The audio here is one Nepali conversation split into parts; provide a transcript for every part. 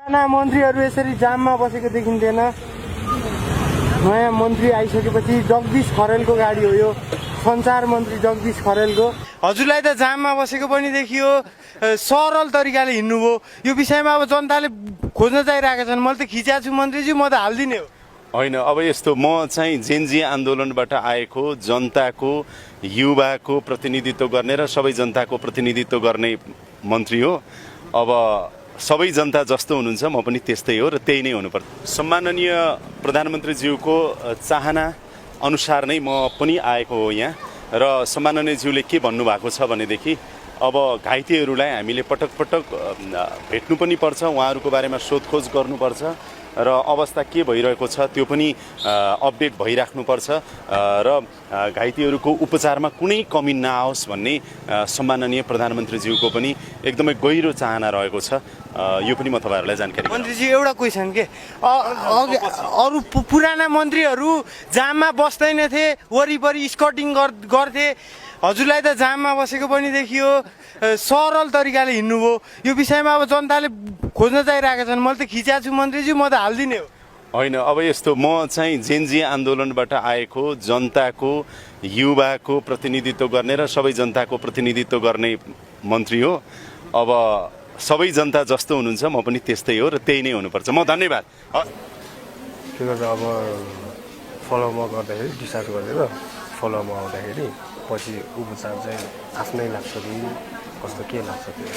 मन्त्रीहरू यसरी जाममा बसेको देखिन्थेन। नयाँ मन्त्री आइसकेपछि जगदीश खरेलको गाडी हो यो, सञ्चार मन्त्री जगदीश खरेलको। हजुरलाई त जाममा बसेको पनि देखियो, सरल तरिकाले हिँड्नुभयो। यो विषयमा अब जनताले खोज्न चाहिरहेका छन्। मैले त खिच्या छु मन्त्रीजी, म त हालिदिने हो। होइन, अब यस्तो, म चाहिँ जेनजी आन्दोलनबाट आएको जनताको युवाको प्रतिनिधित्व गर्ने र सबै जनताको प्रतिनिधित्व गर्ने मन्त्री हो। अब सबै जनता जस्तो हुनुहुन्छ म पनि त्यस्तै हो र त्यही नै हुनुपर्छ। सम्माननीय प्रधानमन्त्रीज्यूको चाहना अनुसार नै म पनि आएको हो यहाँ। र सम्माननीयज्यूले के भन्नुभएको छ भनेदेखि अब घाइतेहरूलाई हामीले पटक पटक भेट्नु पनि पर्छ, उहाँहरूको बारेमा सोधखोज गर्नुपर्छ र अवस्था के भइरहेको छ त्यो पनि अपडेट भइराख्नुपर्छ र घाइतेहरूको उपचारमा कुनै कमी नआओस् भन्ने सम्माननीय प्रधानमन्त्रीज्यूको पनि एकदमै गहिरो चाहना रहेको छ। यो पनि म तपाईँहरूलाई जानकारी। मन्त्रीजी एउटा क्वेसन के, अरू पुराना मन्त्रीहरू जाममा बस्दैनथे, वरिपरि स्कटिङ गर्थे। हजुरलाई त जाममा बसेको पनि देखियो, सरल तरिकाले हिँड्नुभयो। यो विषयमा अब जनताले खोज्न चाहिरहेका छन्। मैले त खिच्या छु मन्त्रीजी, म त हालिदिने हो। होइन, अब यस्तो, म चाहिँ जेनजी आन्दोलनबाट आएको जनताको युवाको प्रतिनिधित्व गर्ने र सबै जनताको प्रतिनिधित्व गर्ने मन्त्री हो। अब सबै जनता जस्तो हुनुहुन्छ म पनि त्यस्तै हो र त्यही नै हुनुपर्छ। म धन्यवाद। के गर्दा अब फलोअपमा गर्दाखेरि डिस्चार्ज गरेर फलोअपमा आउँदाखेरि पछि उपचार चाहिँ आफ्नै लाग्छ कि कस्तो के लाग्छ त्यो?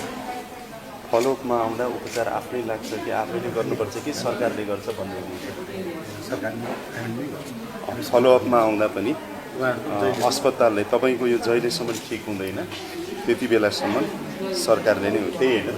फलोअपमा आउँदा उपचार आफ्नै लाग्छ कि आफैले गर्नुपर्छ कि सरकारले गर्छ भन्ने फलोअपमा आउँदा पनि अस्पतालले तपाईँको यो जहिलेसम्म ठिक हुँदैन त्यति बेलासम्म सरकारले नै हो, त्यही होइन।